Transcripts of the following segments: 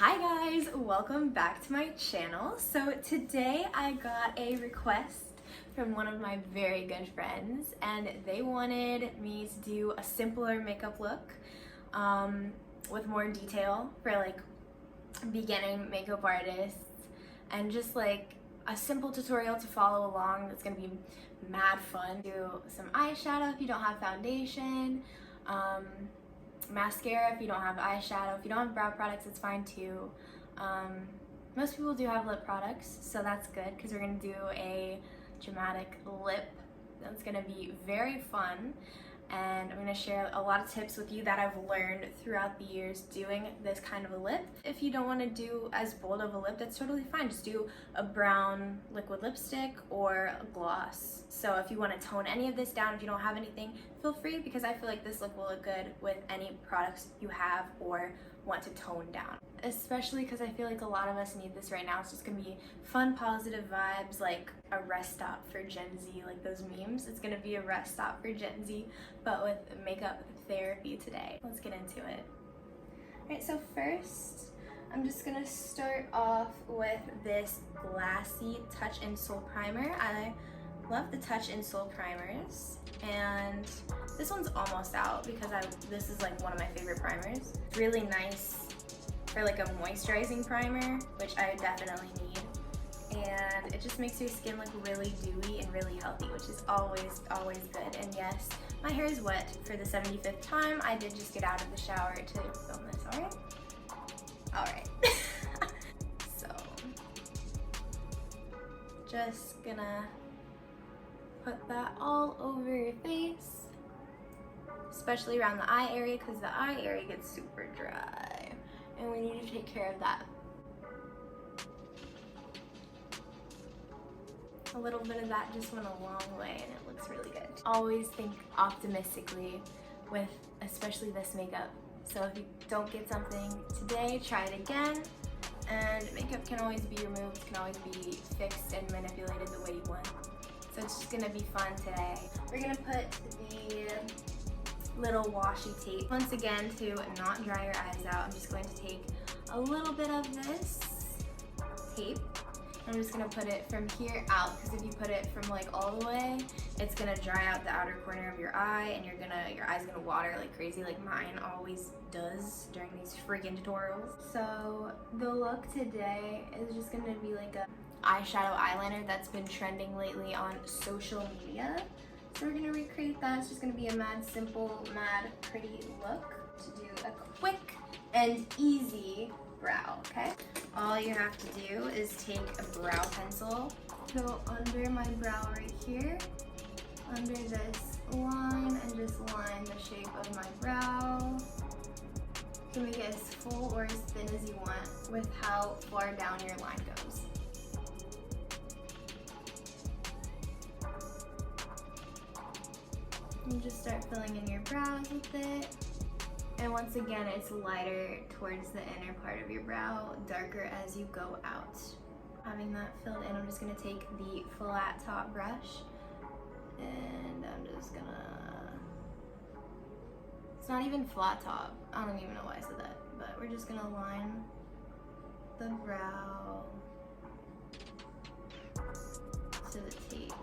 Hi guys, welcome back to my channel. So today I got a request from one of my very good friends and they wanted me to do a simpler makeup look with more detail for like beginning makeup artists and just like a simple tutorial to follow along that's gonna be mad fun. Do some eyeshadow if you don't have foundation, mascara if you don't have eyeshadow. If you don't have brow products, it's fine too. Most people do have lip products, so that's good because we're gonna do a dramatic lip that's gonna be very fun, and I'm gonna share a lot of tips with you that I've learned throughout the years doing this kind of a lip. If you don't want to do as bold of a lip, that's totally fine. Just do a brown liquid lipstick or a gloss. So if you want to tone any of this down, if you don't have anything, feel free, because I feel like this look will look good with any products you have or want to tone down. Especially because I feel like a lot of us need this right now. It's just gonna be fun, positive vibes, like a rest stop for Gen Z, like those memes. It's gonna be a rest stop for Gen Z, but with makeup therapy today. Let's get into it. Alright, so first, I'm just gonna start off with this glassy Touch in Soul primer. I love the Touch in Soul primers, and this one's almost out because this is like one of my favorite primers. It's really nice for like a moisturizing primer, which I definitely need, and it just makes your skin look really dewy and really healthy, which is always good. And yes, my hair is wet for the 75th time. I did just get out of the shower to film this. Alright. So just gonna put that all over your face, especially around the eye area, because the eye area gets super dry and we need to take care of that. A little bit of that just went a long way and it looks really good. Always think optimistically with especially this makeup. So if you don't get something today, try it again. And makeup can always be removed, can always be fixed and manipulated the way you want. So it's just gonna be fun today. We're gonna put the little washi tape. Once again, to not dry your eyes out, I'm just going to take a little bit of this tape. I'm just gonna put it from here out, because if you put it from like all the way, it's gonna dry out the outer corner of your eye and your eye's gonna water like crazy, like mine always does during these freaking tutorials. So the look today is just gonna be like a eyeshadow-eyeliner that's been trending lately on social media. So we're gonna recreate that. It's just gonna be a mad simple, mad pretty look to do a quick and easy brow, okay? All you have to do is take a brow pencil, go under my brow right here, under this line, and just line the shape of my brow. You can make it as full or as thin as you want with how far down your line goes. You just start filling in your brows with it. And once again, it's lighter towards the inner part of your brow, darker as you go out. Having that filled in, I'm just gonna take the flat top brush and I'm just gonna, it's not even flat top, I don't even know why I said that, but we're just gonna line the brow to the tape.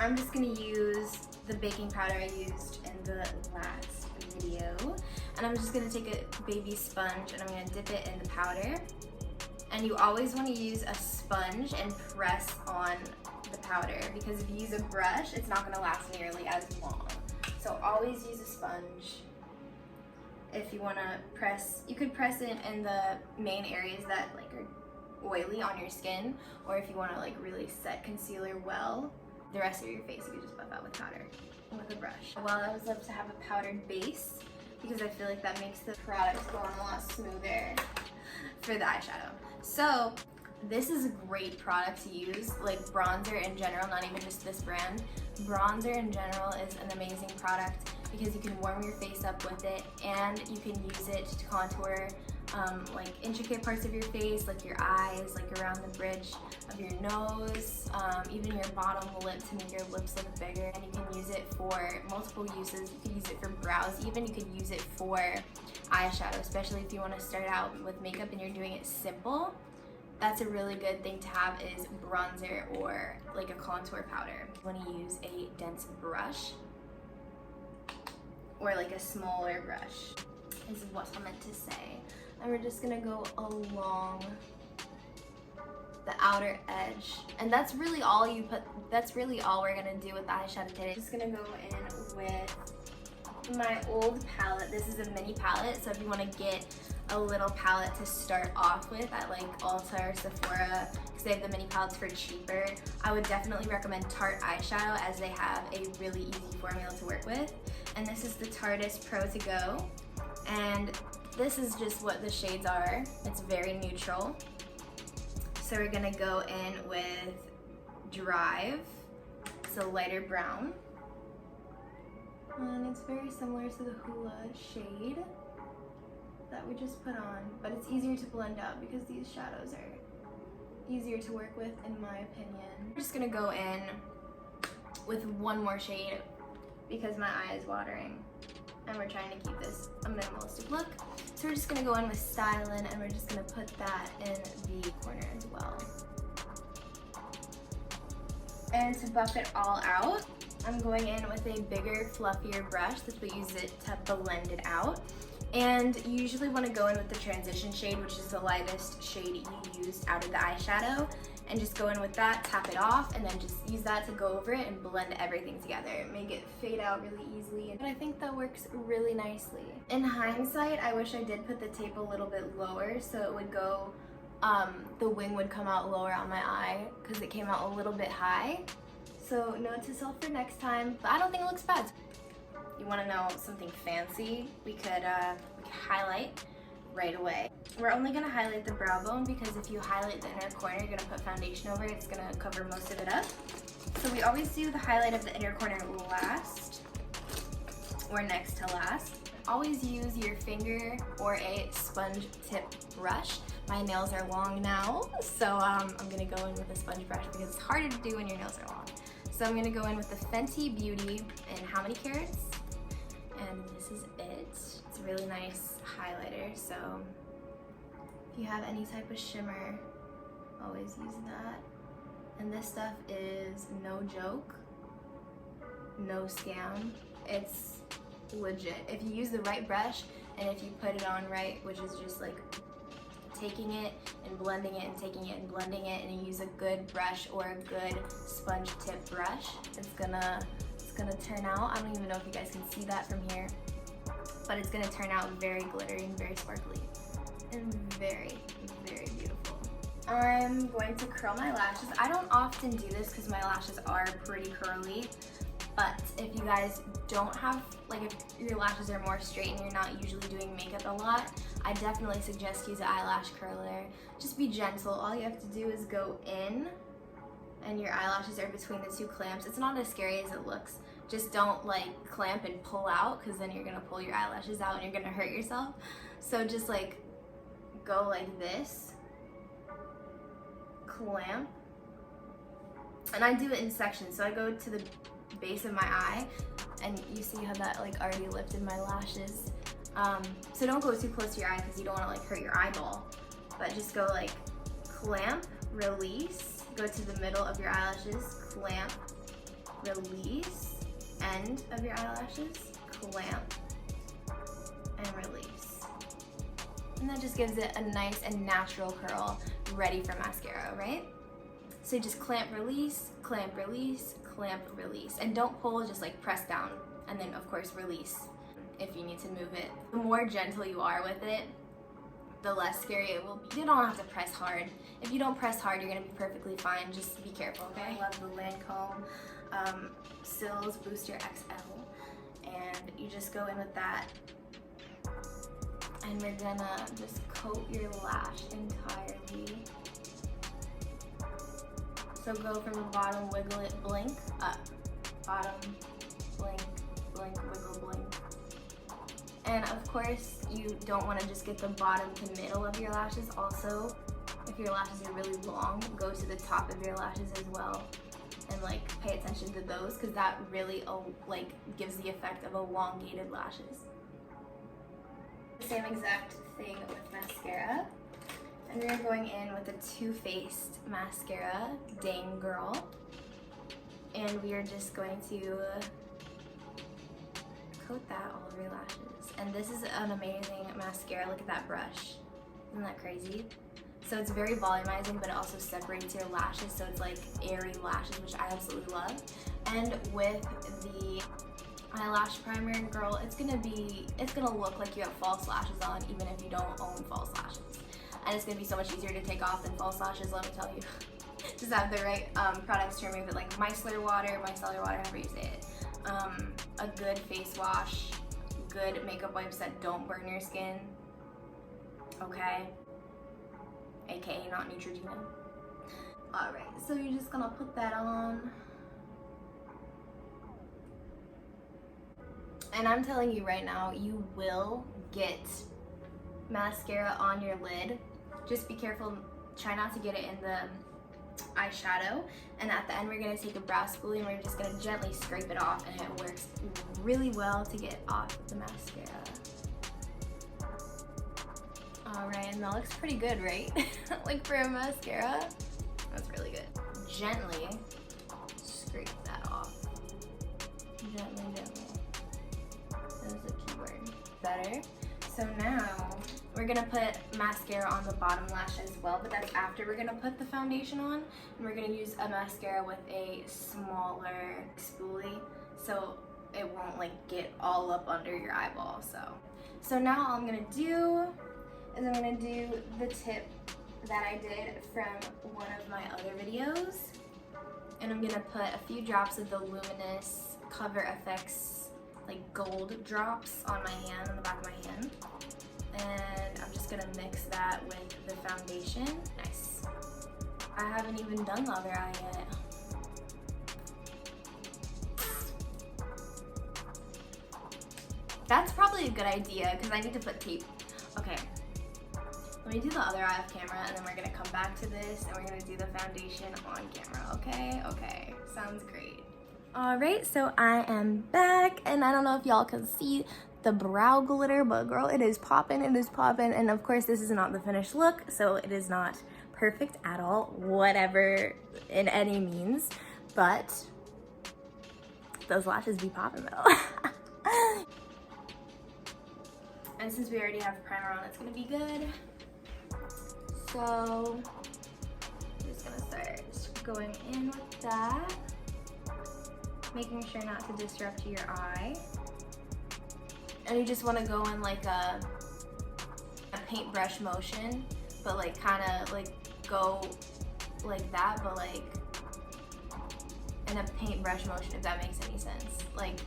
I'm just gonna use the baking powder I used in the last video, and I'm just gonna take a baby sponge and I'm gonna dip it in the powder. And you always wanna use a sponge and press on the powder, because if you use a brush, it's not gonna last nearly as long. So always use a sponge. If you wanna press, you could press it in the main areas that like are oily on your skin, or if you wanna like really set concealer well, the rest of your face you could just buff out with powder with a brush. Well, I always love to have a powdered base because I feel like that makes the product go on a lot smoother for the eyeshadow. So this is a great product to use, like bronzer in general, not even just this brand. Bronzer in general is an amazing product because you can warm your face up with it and you can use it to contour like intricate parts of your face, like your eyes, like around the bridge of your nose, even your bottom lip to make your lips look bigger. And you can use it for multiple uses. You could use it for brows, even you could use it for eyeshadow, especially if you want to start out with makeup and you're doing it simple. That's a really good thing to have is bronzer or like a contour powder. You want to use a dense brush or like a smaller brush is what I meant to say. And we're just gonna go along the outer edge. And that's really all we're gonna do with the eyeshadow today. Just gonna go in with my old palette. This is a mini palette, so if you want to get a little palette to start off with at like Ulta or Sephora, because they have the mini palettes for cheaper, I would definitely recommend Tarte eyeshadow as they have a really easy formula to work with. And this is the Tarteist Pro to Go, and this is just what the shades are. It's very neutral. So we're gonna go in with Drive. It's a lighter brown. And it's very similar to the Hoola shade that we just put on, but it's easier to blend out because these shadows are easier to work with in my opinion. We're just gonna go in with one more shade because my eye is watering and we're trying to keep this a minimalistic look. So we're just gonna go in with Stylin' and we're just gonna put that in the corner as well. And to buff it all out, I'm going in with a bigger, fluffier brush. That's what you use it to blend it out. And you usually want to go in with the transition shade, which is the lightest shade you used out of the eyeshadow. And just go in with that, tap it off, and then just use that to go over it and blend everything together. Make it fade out really easily. And I think that works really nicely. In hindsight, I wish I did put the tape a little bit lower so it would go, the wing would come out lower on my eye because it came out a little bit high. So note to self for next time, but I don't think it looks bad. You want to know something fancy? We could highlight right away. We're only going to highlight the brow bone because if you highlight the inner corner, you're going to put foundation over it. It's going to cover most of it up. So we always do the highlight of the inner corner last or next to last. Always use your finger or a sponge tip brush. My nails are long now, so I'm going to go in with a sponge brush because it's harder to do when your nails are long. So I'm gonna go in with the Fenty Beauty in How Many Carats? And this is it. It's a really nice highlighter, so if you have any type of shimmer, always use that. And this stuff is no joke, no scam. It's legit. If you use the right brush and if you put it on right, which is just like taking it and blending it and taking it and blending it, and you use a good brush or a good sponge tip brush, it's gonna turn out, I don't even know if you guys can see that from here, but it's gonna turn out very glittery and very sparkly and very, very beautiful. I'm going to curl my lashes. I don't often do this because my lashes are pretty curly, but if you guys don't have, like if your lashes are more straight and you're not usually doing makeup a lot, I definitely suggest use an eyelash curler. Just be gentle. All you have to do is go in and your eyelashes are between the two clamps. It's not as scary as it looks. Just don't like clamp and pull out because then you're gonna pull your eyelashes out and you're gonna hurt yourself. So just like go like this, clamp, and I do it in sections. So I go to the base of my eye and you see how that like already lifted my lashes. So don't go too close to your eye because you don't want to like hurt your eyeball, but just go like clamp, release, go to the middle of your eyelashes, clamp, release, end of your eyelashes, clamp, and release. And that just gives it a nice and natural curl ready for mascara, right? So you just clamp, release, clamp, release, clamp, release. And don't pull, just like press down and then of course release if you need to move it. The more gentle you are with it, the less scary it will be. You don't have to press hard. If you don't press hard, you're gonna be perfectly fine. Just be careful, okay? I love the Lancome Sills Booster XL. And you just go in with that. And we're gonna just coat your lash entirely. So go from the bottom, wiggle it, blink, up. Bottom, blink, blink, wiggle, blink. And of course, you don't want to just get the bottom to middle of your lashes. Also, if your lashes are really long, go to the top of your lashes as well. And like pay attention to those, because that really like gives the effect of elongated lashes. Same exact thing with mascara. And we're going in with a Too Faced mascara, Dang Girl. And we are just going to coat that all over your lashes. And this is an amazing mascara. Look at that brush. Isn't that crazy? So it's very volumizing, but it also separates your lashes, so it's like airy lashes, which I absolutely love. And with the eyelash primer, girl, it's gonna look like you have false lashes on, even if you don't own false lashes. And it's gonna be so much easier to take off than false lashes, let me tell you. Just have the right products to remove it, like micellar water, however you say it. A good face wash, good makeup wipes that don't burn your skin, okay? AKA not Neutrogena. Alright, so you're just gonna put that on. And I'm telling you right now, you will get mascara on your lid. Just be careful, try not to get it in the eyeshadow. And at the end, we're gonna take a brow spoolie and we're just gonna gently scrape it off, and it works really well to get off the mascara. Alright, and that looks pretty good, right? Like for a mascara, that's really good. Gently scrape that off. Gently, gently. That is a key word. Better. So now, we're gonna put mascara on the bottom lash as well, but that's after we're gonna put the foundation on. And we're gonna use a mascara with a smaller spoolie, so it won't like get all up under your eyeball, So now all I'm gonna do is I'm gonna do the tip that I did from one of my other videos. And I'm gonna put a few drops of the Luminous Cover FX like gold drops on my hand, on the back of my hand. And I'm just gonna mix that with the foundation. Nice. I haven't even done the other eye yet. That's probably a good idea, because I need to put tape. Okay. Let me do the other eye off camera, and then we're gonna come back to this, and we're gonna do the foundation on camera, okay? Okay, sounds great. All right, so I am back, and I don't know if y'all can see the brow glitter, but girl, it is popping, and of course, this is not the finished look, so it is not perfect at all, whatever, in any means, but those lashes be popping though. And since we already have primer on, it's gonna be good. So I'm just gonna start going in with that, making sure not to disrupt your eye. And you just want to go in like a paintbrush motion, but like kind of like go like that, but like in a paintbrush motion, if that makes any sense. Like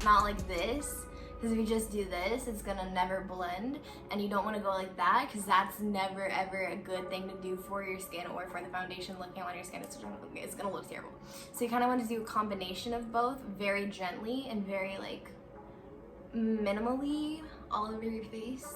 not like this. Because if you just do this, it's gonna never blend, and you don't want to go like that, because that's never ever a good thing to do for your skin or for the foundation looking on your skin. It's gonna look terrible. So you kind of want to do a combination of both, very gently and very like minimally all over your face.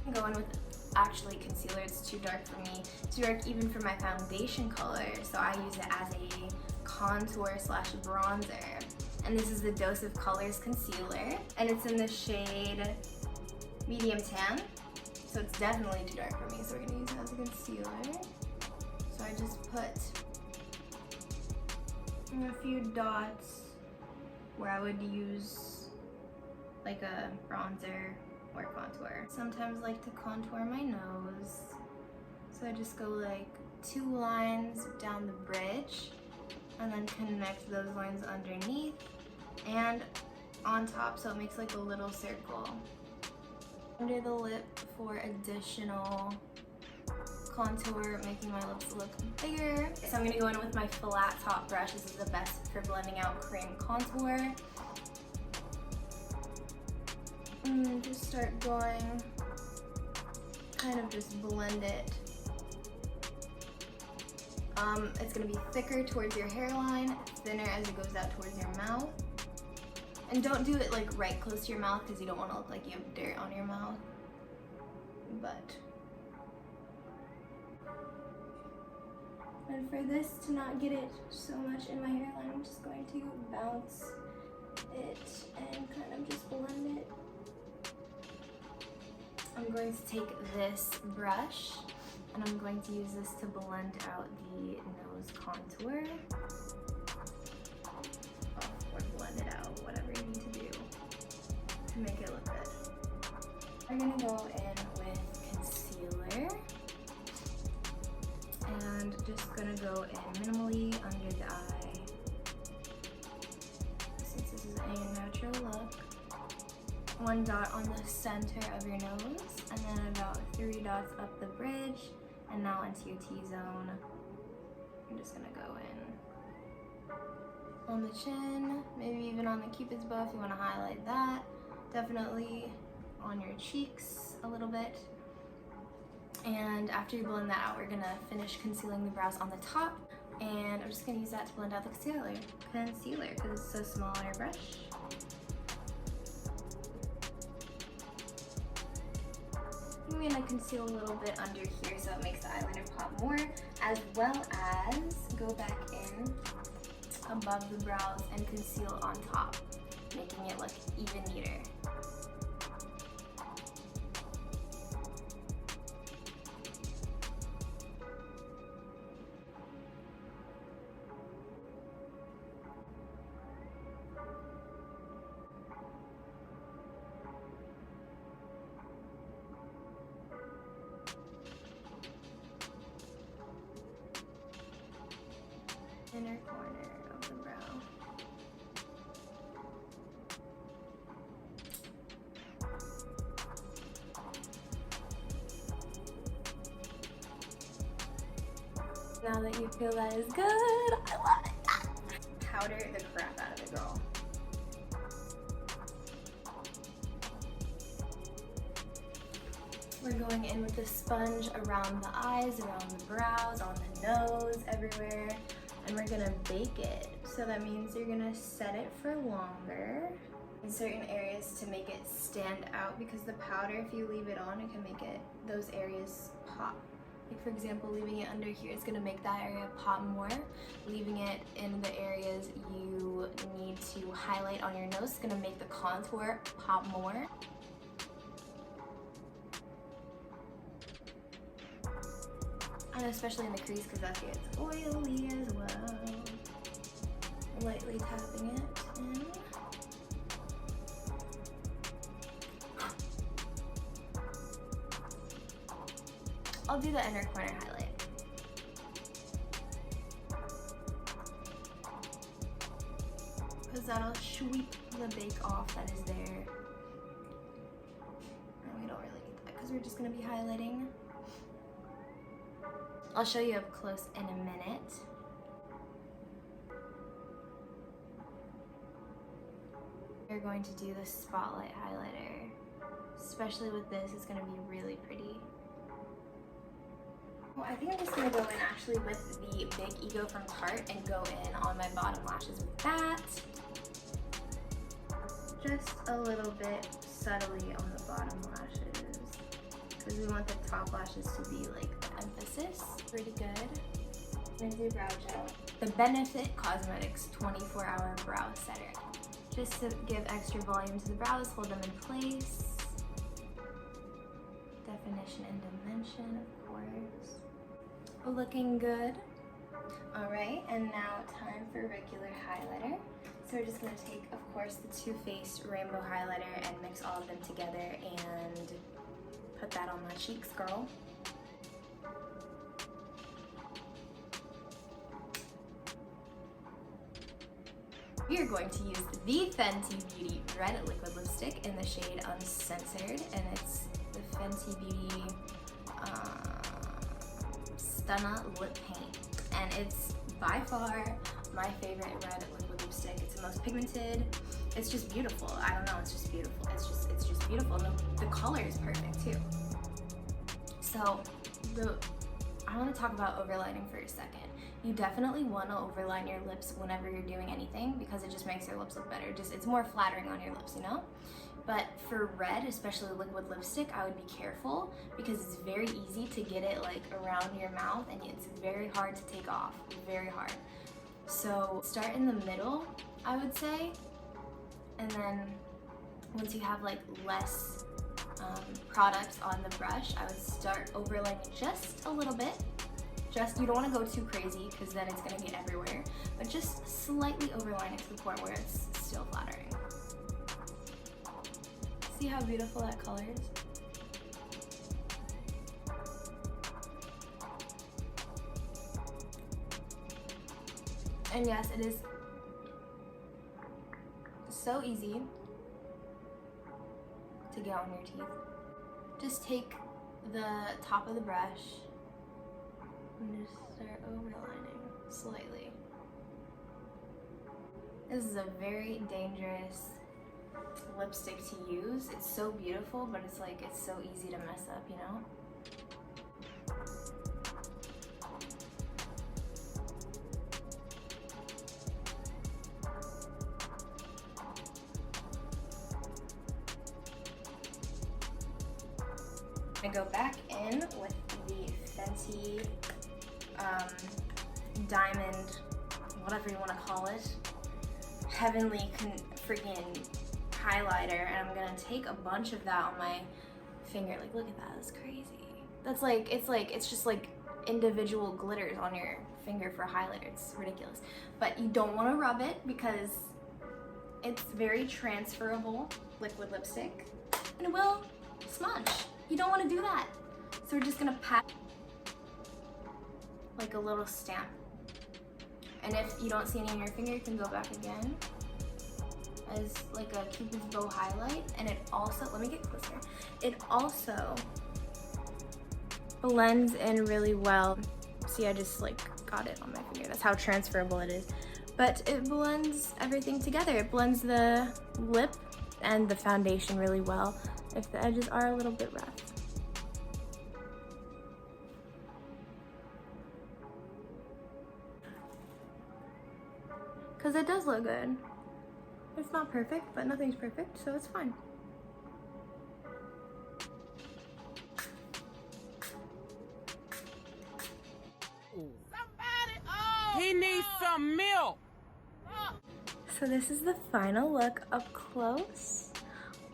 I'm going with actually concealer. It's too dark for me, too dark even for my foundation color, so I use it as a contour slash bronzer. And this is the Dose of Colors concealer, and it's in the shade medium tan, so it's definitely too dark for me, so we're gonna use it as a concealer. So I just put a few dots where I would use like a bronzer or contour. Sometimes like to contour my nose, so I just go like 2 lines down the bridge and then connect those lines underneath and on top, so it makes like a little circle. Under the lip for additional contour, making my lips look bigger. So I'm gonna go in with my flat top brush. This is the best for blending out cream contour. And just start going, kind of just blend it It's gonna be thicker towards your hairline, thinner as it goes out towards your mouth. And don't do it like right close to your mouth because you don't want to look like you have dirt on your mouth. And for this to not get it so much in my hairline, I'm just going to bounce it and kind of just blend it. I'm going to take this brush and I'm going to use this to blend out the nose contour. Or blend it out, whatever you need to do to make it look good. I'm gonna go in with concealer and just gonna go in minimally under the eye. Since this is a natural look. 1 dot on the center of your nose, and then about 3 dots up the bridge, and now into your T-zone. I'm just gonna go in on the chin, maybe even on the cupid's bow if you want to highlight that. Definitely on your cheeks a little bit. And after you blend that out, we're gonna finish concealing the brows on the top, and I'm just gonna use that to blend out the concealer because it's so small on your brush. I'm gonna conceal a little bit under here so it makes the eyeliner pop more, as well as go back in above the brows and conceal on top, making it look even neater. Inner corner of the brow. Now that you feel that is good, I love it. Powder the crap out of it, girl. We're going in with the sponge around the eyes, around the brows, on the nose, everywhere. And we're gonna bake it. So that means you're gonna set it for longer in certain areas to make it stand out, because the powder, if you leave it on, it can make those areas pop. Like for example, leaving it under here is gonna make that area pop more. Leaving it in the areas you need to highlight on your nose is gonna make the contour pop more. And especially in the crease, because that gets oily as well. Lightly tapping it in. I'll do the inner corner highlight. Because that'll sweep the bake off that is there. And we don't really need that because we're just going to be highlighting. I'll show you up close in a minute. We're going to do the spotlight highlighter. Especially with this, it's going to be really pretty. Well, I think I'm just going to go in actually with the Big Ego from Tarte and go in on my bottom lashes with that. Just a little bit subtly on the bottom lashes, because we want the top lashes to be like the emphasis. Pretty good. I'm gonna do brow gel. The Benefit Cosmetics 24-hour brow setter. Just to give extra volume to the brows, hold them in place. Definition and dimension, of course. Looking good. Alright, and now time for regular highlighter. So we're just going to take, of course, the Too Faced Rainbow Highlighter and mix all of them together and put that on my cheeks, girl. We are going to use the Fenty Beauty Red Liquid Lipstick in the shade Uncensored, and it's the Fenty Beauty Stunna Lip Paint, and it's by far my favorite red liquid lipstick. It's the most pigmented. It's just beautiful. I don't know, it's just beautiful. It's just beautiful. And the color is perfect too. So I want to talk about overlighting for a second. You definitely want to overline your lips whenever you're doing anything because it just makes your lips look better. It's more flattering on your lips, you know? But for red, especially liquid lipstick, I would be careful because it's very easy to get it like around your mouth and it's very hard to take off, very hard. So start in the middle, I would say, and then once you have like less products on the brush, I would start overlaying it just a little bit. You don't want to go too crazy because then it's going to get everywhere, but just slightly overline it to the point where it's still flattering. See how beautiful that color is? And yes, it is so easy to get on your teeth. Just take the top of the brush and just start overlining slightly. This is a very dangerous lipstick to use. It's so beautiful, but it's like, it's so easy to mess up, you know? I'm gonna go back in with the Fenty diamond, whatever you want to call it, heavenly freaking highlighter, and I'm gonna take a bunch of that on my finger. Like, look at that, that's crazy. That's like, it's just like individual glitters on your finger for highlighter. It's ridiculous. But you don't want to rub it because it's very transferable liquid lipstick and it will smudge. You don't want to do that. So we're just gonna pat like a little stamp. And if you don't see any on your finger, you can go back again as like a Cupid's bow highlight. And it also, let me get closer. It also blends in really well. See, I just like got it on my finger. That's how transferable it is. But it blends everything together. It blends the lip and the foundation really well if the edges are a little bit rough. Because it does look good. It's not perfect, but nothing's perfect, so it's fine. He needs some milk. So this is the final look up close.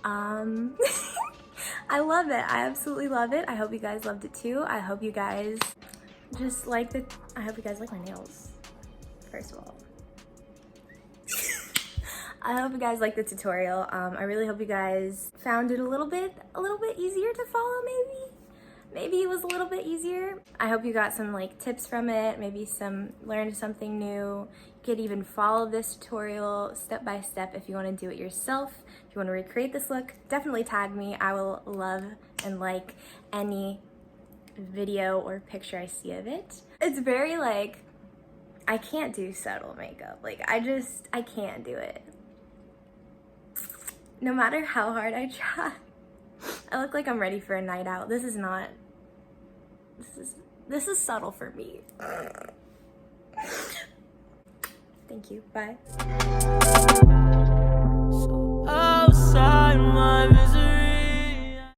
I love it. I absolutely love it. I hope you guys loved it too. I hope you guys just liked it. I hope you guys like my nails, first of all. I hope you guys liked the tutorial. I really hope you guys found it a little bit easier to follow, maybe. Maybe it was a little bit easier. I hope you got some like tips from it, maybe learned something new. You could even follow this tutorial step by step if you want to do it yourself. If you want to recreate this look, definitely tag me. I will love and like any video or picture I see of it. It's very like, I can't do subtle makeup. Like I can't do it. No matter how hard I try. I look like I'm ready for a night out. This is subtle for me. Thank you. Bye.